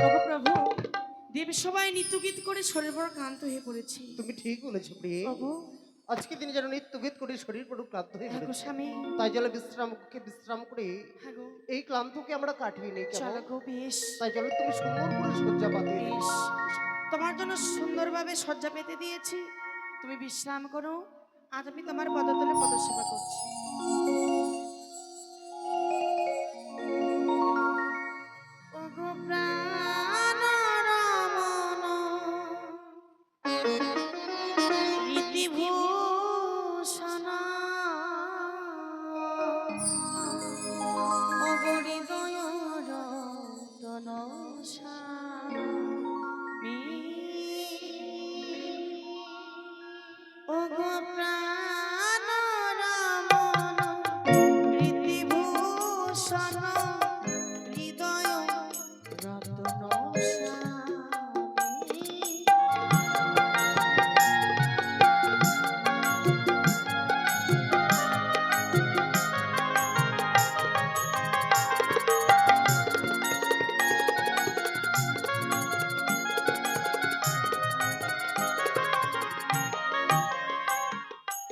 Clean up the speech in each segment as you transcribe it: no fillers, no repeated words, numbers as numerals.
ওগো প্রভু, দেবী সবাই নৃত্য গীত করে শরীর বড় ক্লান্ত হয়ে পড়েছি। তুমি ঠিক বলেছো প্রিয়ে। ওগো আজকে দিনে যেন নিত্য গীত করে শরীর বড় ক্লান্ত হয়ে হ্যাঁ গো পড়েছে। স্বামী, তাই চলো বিশ্রাম করে হ্যাঁ গো এই ক্লান্তকে আমরা কাটিয়ে নিই কেমন? চলো গো বেশ তাই চলো তুমি সুন্দর করে শয্যা পাতিয়ে দিও। বেশ। তোমার জন্য সুন্দরভাবে সজ্জা পেতে দিয়েছি, তুমি বিশ্রাম করো। আজ আমি তোমার পদতলে পদসেবা করছি। ওগো প্রাণ রমণ রীতিভূষণ ওগো হৃদয় রতন স্বামী, ওগো প্রাণ রমণ রীতিভূষণ হৃদয় রতন স্বামী।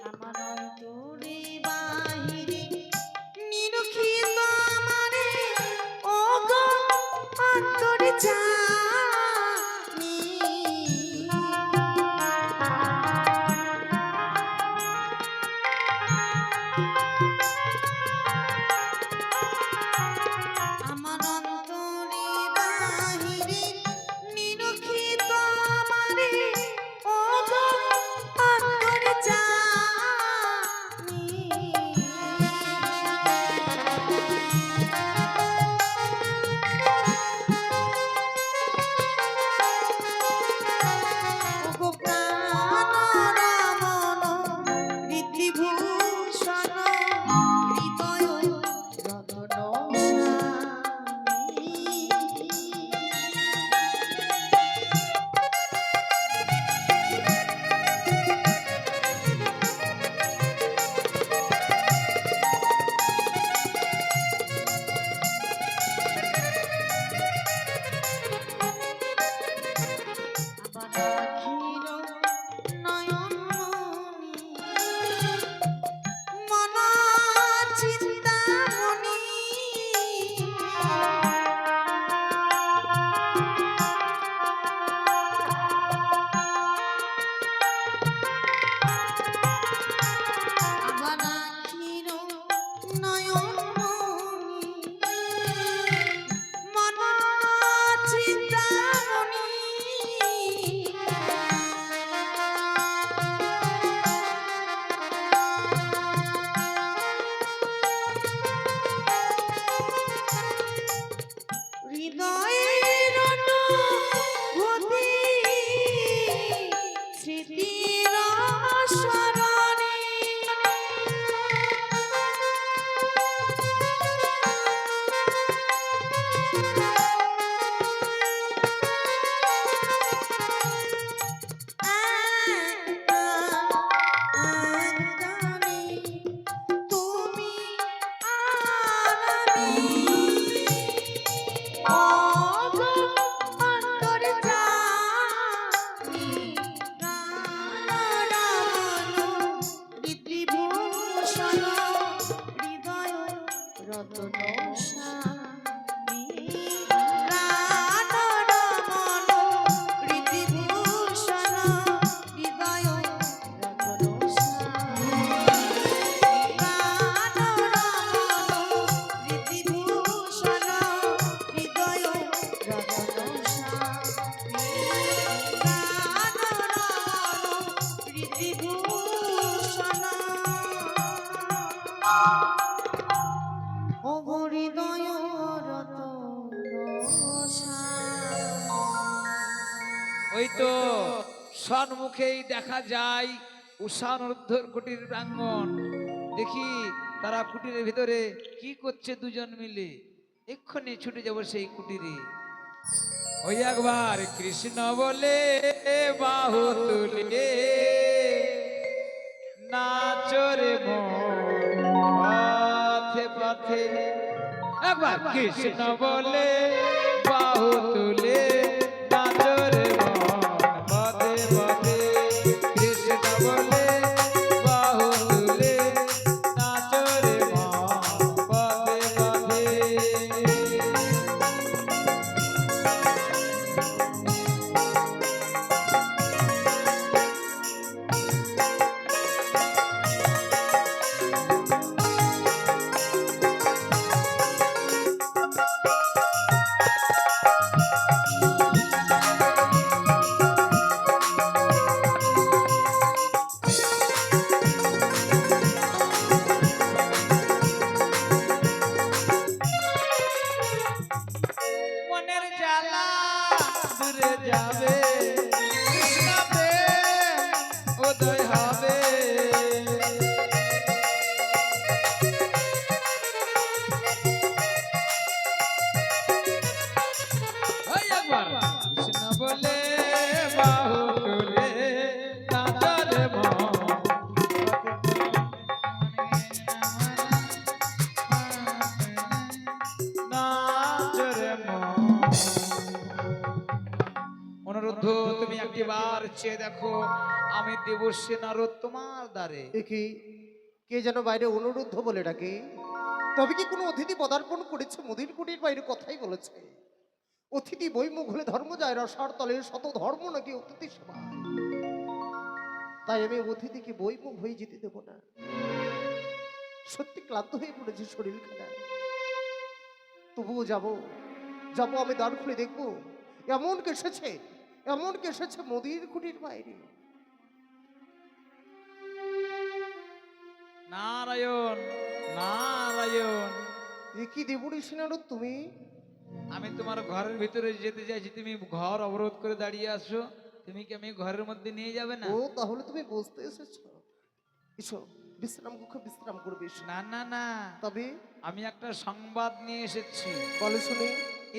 আমার অন্তরে বাহিরে নিরখিত আমারে, ওগো অন্তরে জানি। আমার অন্তরে বাহিরে নিরখিত আমারে, ওগো অন্তরে জানি। ওগো প্রাণ রমণ রীতিভূষণ হৃদয় রতন স্বামী। আবার আখির নয়ন মন চিন্তামণি, আবার আখির নয়ন মন চিন্তামণি, হৃদয়ের অনুভূতি স্মৃতির স্মরণে, একদানে তুমি আর আমি, ওগো অন্তরে জানি। প্রাণ রমণ রীতিভূষণ হৃদয় রতন স্বামী। প্রাণ রমণ রীতিভূষণ হৃদয় রতন স্বামী। প্রাণ রমণ রীতিভূষণ হৃদয় রতন স্বামী। প্রাণ রমণ রীতিভূষণ ওগো হৃদয় রতন স্বামী। ওই তো সন্মুখেই দেখা যায় উষান ঊর্ধ্বর কুটির প্রাঙ্গণ। দেখি তারা কুটিরের ভিতরে কি করছে দুজন মিলে। এক্ষুনি ছুটে যাব সেই কুটিরে। ওই একবার কৃষ্ণ বলে বাহু তুলে নাচরে পথে পথে, একবার কৃষ্ণ বলে বাহু তুলে মনের জ্বালা দূরে যাবে, কৃষ্ণ প্রেম উদয় হবে। ওই একবার কৃষ্ণ বলে বাহু তুলে নাচরে মন। নাচরে মন। অনুরুদ্ধ, তুমি একটিবার চেয়ে দেখো, আমি দেবশ্রী নারদ তোমার দ্বারে। দেখি কে যেন বাইরে অনুরুদ্ধ বলে ডাকে। তবে কি কোনো অতিথি পদার্পণ করেছে? মোদির কুটির বাইরে কথাই বলেছে, অতিথি বইমুখ হলে ধর্ম যায়, রসার তলে শত ধর্ম নাকি অতিথি সভা। তাই আমি অতিথিকে বইমুখ হয়ে যেতে দেব না। সত্যি ক্লান্ত হয়ে পড়েছে শরীর খানা, তবুও যাবো যাবো, আমি দ্বার খুলে দেখবো এমন কে এসেছে, এমন কে এসেছে মোদির কুটির বাইরে। নারায়ণ নারায়ণ, এ কি দেবুড়ি সিনারদ তুমি? আমি তোমার ঘরের ভিতরে যেতে চাইছি, তুমি ঘর অবরোধ করে দাঁড়িয়ে আসো। তুমি কি আমি ঘরের মধ্যে নিয়ে যাবে না? ও তাহলে তুমি বুঝতে এসেছো। এসো বিশ্রাম কক্ষে বিশ্রাম করবে এসো। না না না, তবে আমি একটা সংবাদ নিয়ে এসেছি। বলো শুনি।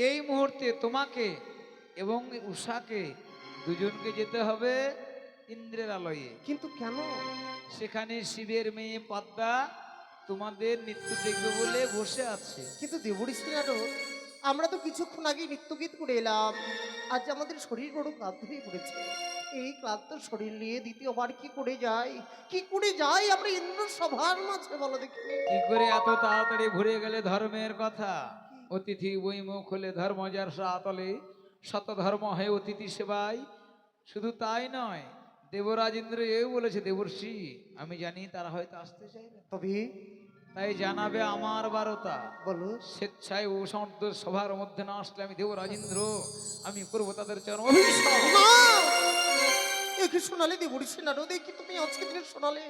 এই মুহূর্তে তোমাকে এবং উষাকে দুজনকে যেতে হবে ইন্দ্রের আলয়ে। কিন্তু কেন? সেখানে শিবের মেয়ে পদ্মা তোমাদের নৃত্য দেখবে বলে বসে আছে। কিন্তু দেবুড়ি সিনারদ, আমরা তো কিছুক্ষণ আগে নৃত্যগীত করে এলাম। আজ আমাদের শরীর বড় ক্লান্ত হয়ে পড়েছে। এই ক্লান্ত শরীর নিয়ে দ্বিতীয়বার কি করে যাই, কি করে যাই আমরা ইন্দ্র সভার মাঝে, বলো দেখি। কি করে এত তাড়াতাড়ি ভুলে গেলে ধর্মের কথা? অতিথি বইমুখ হলে ধর্ম যার সাতলে, শত ধর্ম হয় অতিথি সেবায়। শুধু তাই নয়, দেবরাজ ইন্দ্র এও বলেছে, দেবর্ষি আমি জানি তারা হয়তো আসতে চাইবে না। তবে তাই জানাবে আমার বারতা। বলো। স্বেচ্ছায় ও সমর্থ সভার মধ্যে না আসলে আমি দেবরাজ ইন্দ্র, আমি করবো তাদের চরণ অভিশাপ। না! এ কি শোনালে দেবুড়ি সিনারদ? এ কি তুমি আজকে দিনে শোনালে?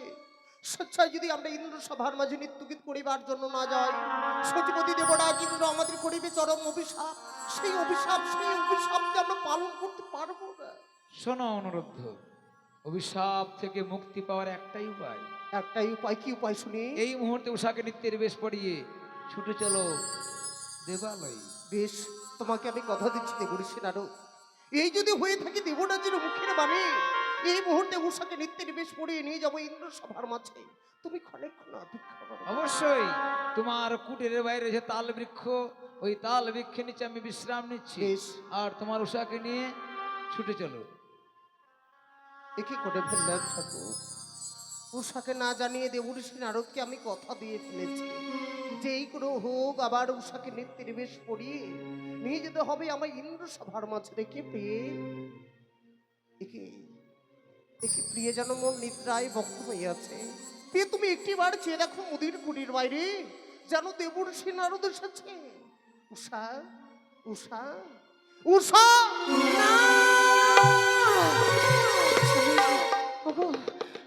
স্বেচ্ছায় যদি আমরা ইন্দ্র সভার মাঝে নৃত্যগীত করিবার জন্য না যাই, সচিপতি দেবরাজ ইন্দ্র আমাদের করিবে চরম অভিশাপ। সেই অভিশাপকে আমরা পালন করতে পারবো না। শোনো অনুরুদ্ধ, অভিশাপ থেকে মুক্তি পাওয়ার একটাই উপায়। একটাই উপায়, কি উপায় শুনি? এই মুহূর্তে উষাকে নিত্যের বেশ পড়িয়ে ছুটে চলো দেবালয়। বেশ, তোমাকে আমি কথা দিচ্ছি দেবুড়ি সিনারদ, এই যদি হয়ে থাকে দেবরাজের মুখের বাণী, এই মুহূর্তে উষাকে নিত্যের বেশ পড়িয়ে নিয়ে যাবো ইন্দ্র সভার মাঝে। তুমি ক্ষণেক্ষণ অপেক্ষা করো। অবশ্যই তোমার কুটিরের বাইরে যে তাল বৃক্ষ, ওই তাল বৃক্ষের নিচে আমি বিশ্রাম নিচ্ছি। বেশ। আর তোমার উষাকে নিয়ে ছুটে চলো। এ কি করে ফেললেন ঠাকুর? উষাকে না জানিয়ে দেবুড়ি নারদকে আমি কথা দিয়ে ফেলেছি, যেই করে হোক আবার উষাকে নিত্যের বেশ পড়িয়ে নিয়ে যেতে হবে আমার ইন্দ্র সভার মাঝে রেখে। প্রিয়ে একে একে প্রিয় যেন মোর নিদ্রায় বক্ষ হইয়াছে। প্রিয় তুমি একটি বার চেয়ে দেখো মুদির কুটির বাইরে, যেন দেবর্ষি নারদ এসেছে। উষা, উষা, উষা! ওগো,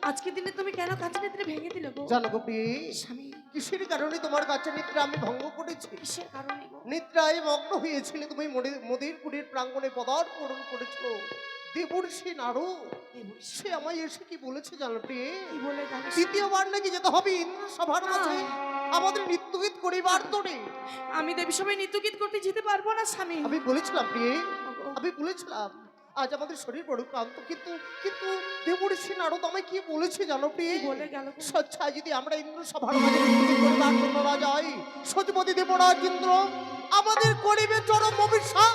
আজকে দিনে তুমি কেন কাছে নিদ্রে ভেঙে দিলে গো? জানো গো প্রিয়ে, স্বামী, কিসের কারণে তোমার কাছে নিদ্রা আমি ভঙ্গ করেছি? কিসের কারণে গো? নিদ্রায় মগ্ন হয়েছিলে তুমি, মোদির কুটির প্রাঙ্গণে পদার্পণ করেছো দেবর্ষি নারদ। সে আমায় এসে কি বলেছে জানো প্রিয়ে? কি বলে জানো? দ্বিতীয়বার নাকি যেতে হবে ইন্দ্র সভার মাঝে আমাদের নৃত্যগীত করিবার তোরে। আমি দেবী সবাই নৃত্যগীত করতে যেতে পারবো না স্বামী। আমি বলেছিলাম প্রিয়ে, ওগো, আমি বলেছিলাম আজ আমাদের শরীর বড় ক্লান্ত, কিন্তু কিন্তু দেবর্ষি নারদ আমায় কি বলেছে জানো প্রিয়ে? কি বলে গেল গো? স্বেচ্ছায় যদি আমরা ইন্দ্র সভার মাঝে নৃত্যগীত করিবার জন্য না যাই, সচিপতি দেবরাজ ইন্দ্র আমাদের করিবে চরম অভিশাপ।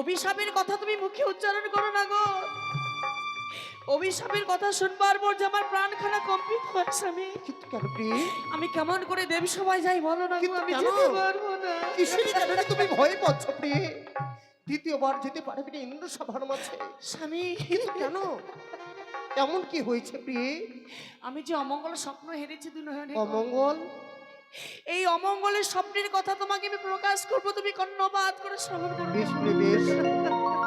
অভিশাপের কথা তুমি মুখে উচ্চারণ করো না গো। অভিশাপের কথা শুনবার পর যে আমার প্রাণখানা কম্পিত হয় স্বামী। কিন্তু কেন প্রিয়ে? আমি কেমন করে দেবী সবাই যাই বলো না গো, কিন্তু আমি কেন? যেতে পারবো না। কিসের কারণে তুমি ভয় পাচ্ছ প্রিয়ে? দ্বিতীয়বার যেতে পারবে না ইন্দ্র সভার মাঝে, স্বামী, কিন্তু কেন? এমন কি হয়েছে প্রিয়ে? আমি যে অমঙ্গল স্বপ্ন হেরেছি দুলহনে, অমঙ্গল? এই অমঙ্গলের স্বপ্নের কথা তোমাকে আমি প্রকাশ করবো, তুমি কর্ণপাত করে শ্রবণ করবে। বেশ প্রিয়ে বেশ।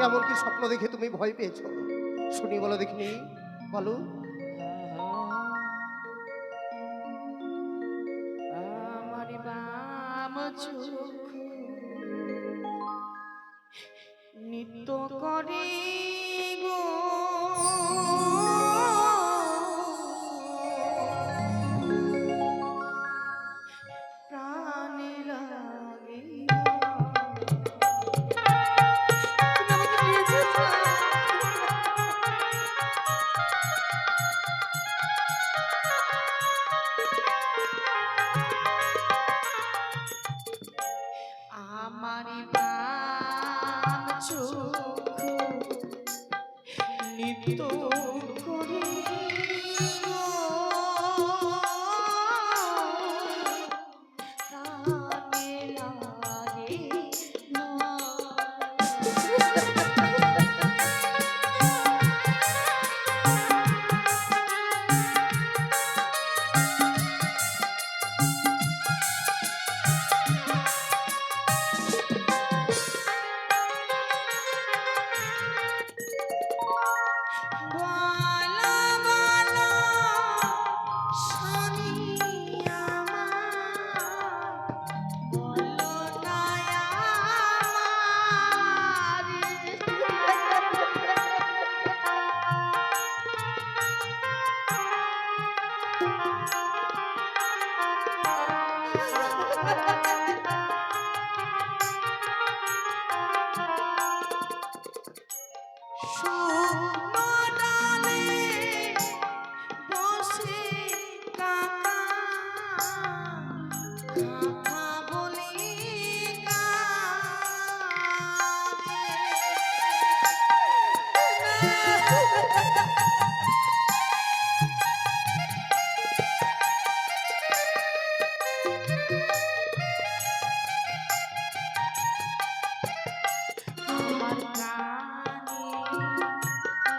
এমন কি স্বপ্ন দেখে তুমি ভয় পেয়েছো? শুনি বলো দেখিনি, বলো। আমার বাম চক্ষু নিত্য করে গো প্রাণে লাগে। তুমি আমাকে বুঝেছো? আমারি প্রাণ চক্ষু নিত্য করে গো প্রাণে লাগে না। বলা বলা স্বামী আমার, বলো না আমার। শুকনো ডালে বসে কাকা কাকা বলে আমার প্রাণে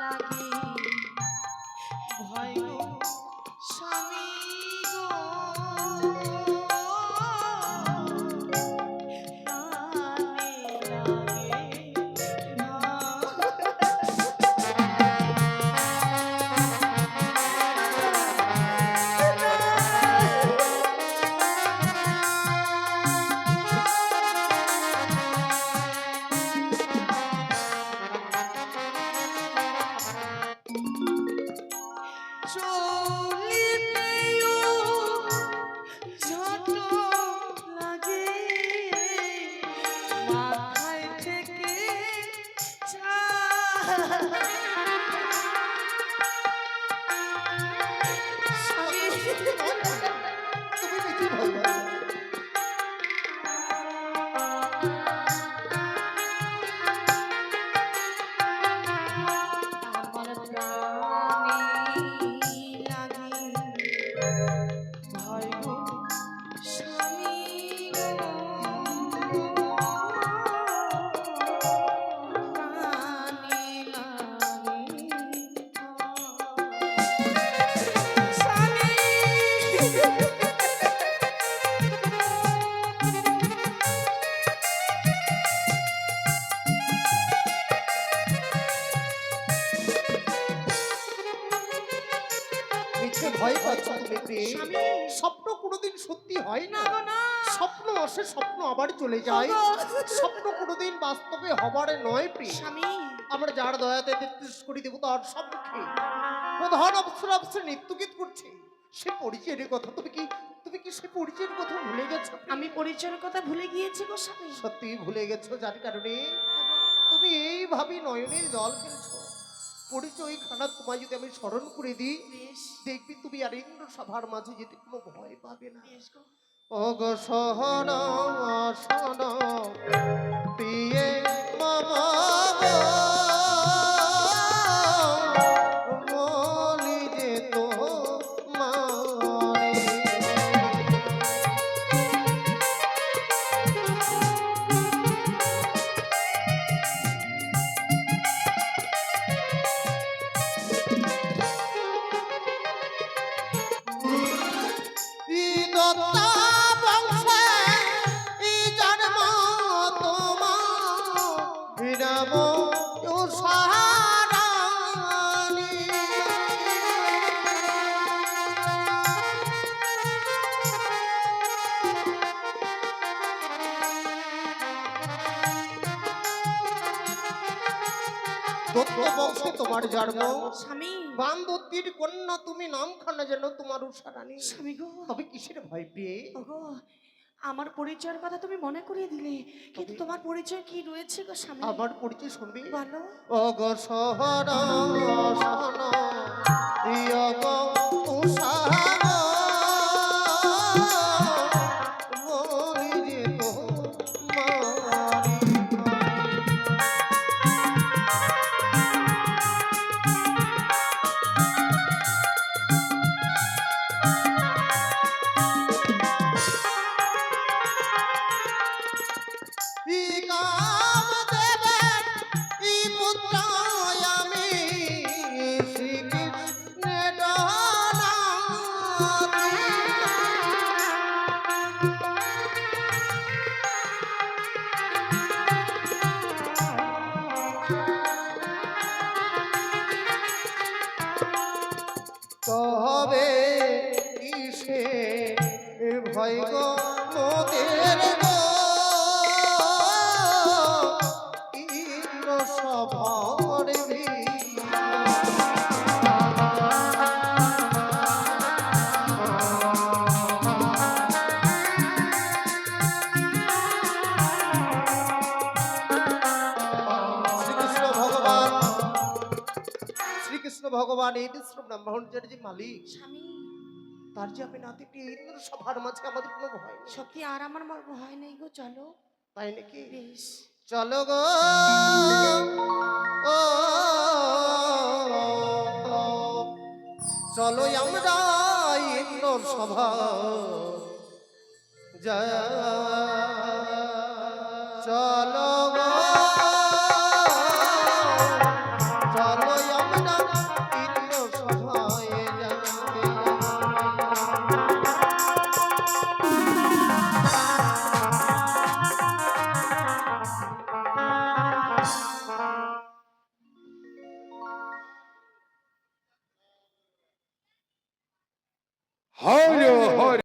লাগে ভয় গো স্বামী গো প্রাণে লাগে চলিতেও ঝট লাগে মাথায় থেকে তুমি কি ভয় পাচ্ছ? আমার প্রাণে লাগে ভয় গো স্বামী গো প্রাণে লাগে স্বামী। মিথ্যে ভয় পাচ্ছ তুমি প্রিয়ে? স্বামী। স্বপ্ন কোনোদিন সত্যি হয় না। না গো না। স্বপ্ন আসে, স্বপ্ন আবার চলে যায়। ওগো। স্বপ্ন কোনোদিন বাস্তবে হবারে নয় প্রিয়। স্বামী আমরা যার দয়াতে তেত্রিশ কোটি দেবতা তার সম্মুখে প্রধান অবসর অবসর নৃত্যগীত করছে, সে পরিচয়ের কথা তুমি কি সে পরিচয়ের কথা ভুলে গেছো? আমি পরিচয়ের কথা ভুলে গিয়েছি গো স্বামী। সত্যি ভুলে গেছো, যার কারণে তুমি এইভাবে নয়নের জল ফেলছো। পরিচয় খানা তোমায় যদি আমি স্মরণ করে দিই, বেশ দেখবি তুমি আর ইন্দ্র সভার মাঝে যেতে কোনো ভয় পাবে না। বেশ গো। ওগো সহন সহন প্রিয়ে মামা গো, বলি যে তো মারে। দত্তা বংশে জন্ম তোমার বিরাম সারানি দত্ত বংশে তোমার জন্ম স্বামী বামদত্তির কন্যা তুমি নামখানা যেন তোমার উষারানী স্বামী গো তবে কিসের ভয় পেয়ে ওগো আমার পরিচয়ের কথা তুমি মনে করিয়ে দিলে কিন্তু তোমার পরিচয় কি রয়েছে গো স্বামী আমার পরিচয় শুনবি বলো অগো সহর সহন ইয়গ উষাগ বলি যে তোমারি ই কাম দেবের ই পুত্র আমি শ্রীকৃষ্ণের নাতি। তবে কিসে ভয় গো মোদের গো ইন্দ্র সভার শ্রীকৃষ্ণ ভগবান শ্রীকৃষ্ণ ভগবান এই বিশ্ব ব্রহ্মাণ্ডের যে মালিক স্বামী তার যে আমি নাতিটি ইন্দ্র সভার মাঝে আমাদের কোনো ভয় নেই সত্যি আর আমার ভয় নেই গো চলো তাই নাকি বেশ চলো গো ও চলো আমরা ইন্দ্র সভা চলো গো চলো আমরা ইন্দ্র সভায় হর হর